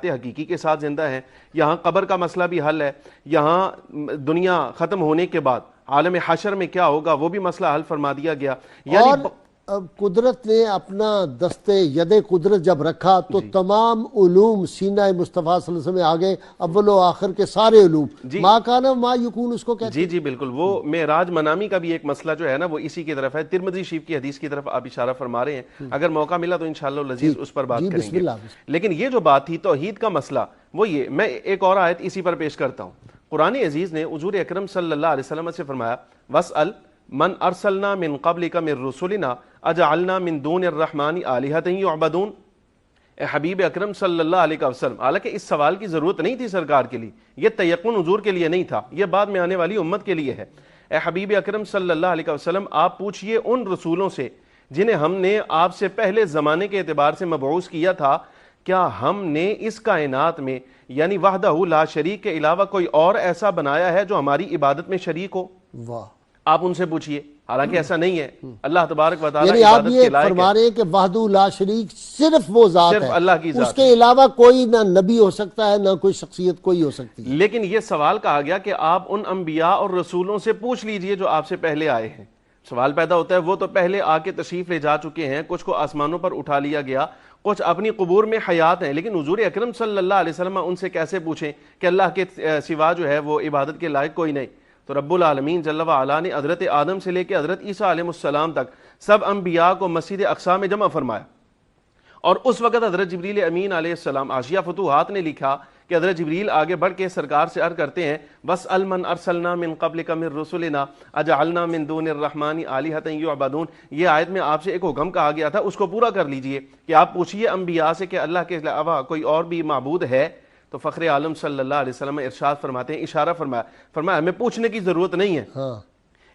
حقیقی کے ساتھ زندہ ہیں. یہاں قبر کا مسئلہ بھی حل ہے, یہاں دنیا ختم ہونے کے بعد عالم حشر میں کیا ہوگا وہ بھی مسئلہ حل فرما دیا گیا. اور قدرت نے اپنا دستے ید قدرت جب رکھا تو تمام علوم سینہ مصطفیٰ صلی اللہ علیہ وسلم میں آگے, اول و آخر کے سارے علوم, ما کانا ما یکون اس کو کہتے ہیں. جی بالکل, وہ معراج منامی کا بھی ایک مسئلہ جو ہے نا وہ اسی کی طرف ہے. ترمذی شریف کی حدیث کی طرف آپ اشارہ فرما رہے ہیں, اگر موقع ملا تو انشاءاللہ العزیز اس پر بات کریں گے. لیکن یہ جو بات تھی توحید کا مسئلہ, وہ یہ, میں ایک اور آیت اسی پر پیش کرتا ہوں. قرآن عزیز نے حضور اکرم صلی اللہ علیہ وسلم سے فرمایا وَاسْأَلْ من ارسلنا من قبلک من رسلنا اجعلنا من دون الرحمن آلہۃ یعبدون. اے حبیب اکرم صلی اللہ علیہ وسلم, حالانکہ اس سوال کی ضرورت نہیں تھی سرکار کے لیے, یہ تیقن حضور کے لیے نہیں تھا, یہ بعد میں آنے والی امت کے لیے ہے. اے حبیب اکرم صلی اللہ علیہ وسلم, آپ پوچھئے ان رسولوں سے جنہیں ہم نے آپ سے پہلے زمانے کے اعتبار سے مبعوث کیا تھا, کیا ہم نے اس کائنات میں یعنی وحدہ لا شریک کے علاوہ کوئی اور ایسا بنایا ہے جو ہماری عبادت میں شریک ہو؟ واہ, آپ ان سے پوچھئے. حالانکہ ایسا نہیں ہے, اللہ تبارک و تعالیٰ یعنی آپ عبادت یہ کے لائق فرما رہے ہیں کہ وحدہ لا شریک صرف وہ ذات صرف ہے, اللہ کی ذات اس کے علاوہ کوئی نہ نبی ہو سکتا ہے, نہ کوئی شخصیت کوئی ہو سکتی ہے. لیکن یہ سوال کہا گیا کہ آپ ان انبیاء اور رسولوں سے پوچھ لیجئے جو آپ سے پہلے آئے ہیں. سوال پیدا ہوتا ہے, وہ تو پہلے آ کے تشریف لے جا چکے ہیں, کچھ کو آسمانوں پر اٹھا لیا گیا, کچھ اپنی قبور میں حیات ہیں, لیکن حضور اکرم صلی اللہ علیہ وسلم ان سے کیسے پوچھیں کہ اللہ کے سوا جو ہے وہ عبادت کے لائق کوئی نہیں. تو رب العالمین جل وعلا نے حضرت آدم سے لے کے حضرت عیسیٰ علیہ السلام تک سب انبیاء کو مسجد اقصی میں جمع فرمایا, اور اس وقت حضرت جبریل امین علیہ السلام, حاشیہ فتوحات نے لکھا کہ حضرت جبریل آگے بڑھ کے سرکار سے عرض کرتے ہیں وَاسْأَلْ مَنْ أَرْسَلْنَا مِنْ قَبْلِكَ مِنْ رُسُلِنَا أَجَعَلْنَا مِنْ دُونِ الرَّحْمَنِ آلِهَةً يُعْبَدُونَ. یہ آیت میں آپ سے ایک حکم کہا گیا تھا, اس کو پورا کر لیجئے کہ آپ پوچھئے انبیاء سے کہ اللہ کے علاوہ کوئی اور بھی معبود ہے. تو فخر عالم صلی اللہ علیہ وسلم ارشاد فرماتے ہیں, اشارہ فرمایا ہمیں پوچھنے کی ضرورت نہیں ہے,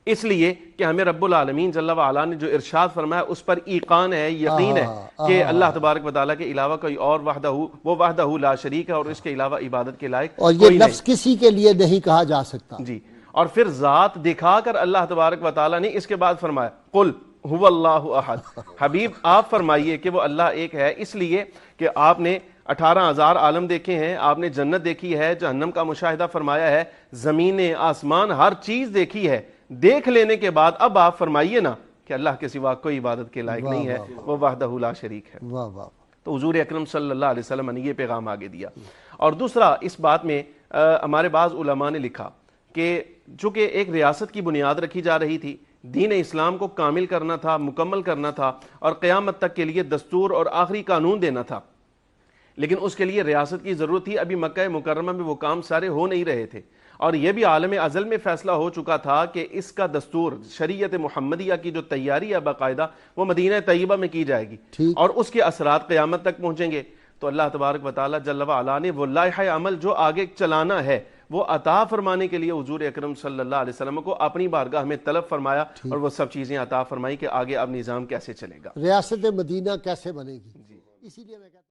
اس لیے کہ ہمیں رب العالمین جل وعلا نے جو ارشاد فرمایا اس پر ایقان ہے, یقین ہے کہ اللہ تبارک و تعالیٰ کے علاوہ کوئی اور وہ وحدہ لا شریک ہے, اور اس کے علاوہ عبادت کے لائق اور یہ لفظ کسی کے لیے نہیں کہا جا سکتا. جی, اور پھر ذات دکھا کر اللہ تبارک و تعالیٰ نے اس کے بعد فرمایا قل هو اللہ احد. حبیب آپ فرمائیے کہ وہ اللہ ایک ہے, اس لیے کہ آپ نے 18,000 عالم دیکھے ہیں, آپ نے جنت دیکھی ہے, جہنم کا مشاہدہ فرمایا ہے, زمینیں آسمان ہر چیز دیکھی ہے. دیکھ لینے کے بعد اب آپ فرمائیے نا کہ اللہ کے سوا کوئی عبادت کے لائق نہیں ہے, وہ وحدہ لا شریک ہے. تو حضور اکرم صلی اللہ علیہ وسلم نے یہ پیغام آگے دیا. اور دوسرا, اس بات میں ہمارے بعض علماء نے لکھا کہ چونکہ ایک ریاست کی بنیاد رکھی جا رہی تھی, دین اسلام کو کامل کرنا تھا, مکمل کرنا تھا, اور قیامت تک کے لیے دستور اور آخری قانون دینا تھا, لیکن اس کے لیے ریاست کی ضرورت تھی. ابھی مکہ مکرمہ میں وہ کام سارے ہو نہیں رہے تھے, اور یہ بھی عالم ازل میں فیصلہ ہو چکا تھا کہ اس کا دستور شریعت محمدیہ کی جو تیاری ہے باقاعدہ وہ مدینہ طیبہ میں کی جائے گی, اور اس کے اثرات قیامت تک پہنچیں گے. تو اللہ تبارک و تعالیٰ جل وعلا نے وہ لائحہ عمل جو آگے چلانا ہے وہ عطا فرمانے کے لیے حضور اکرم صلی اللہ علیہ وسلم کو اپنی بارگاہ میں طلب فرمایا, اور وہ سب چیزیں عطا فرمائی کہ آگے اب نظام کیسے چلے گا, ریاست مدینہ کیسے بنے گی. اسی لیے میں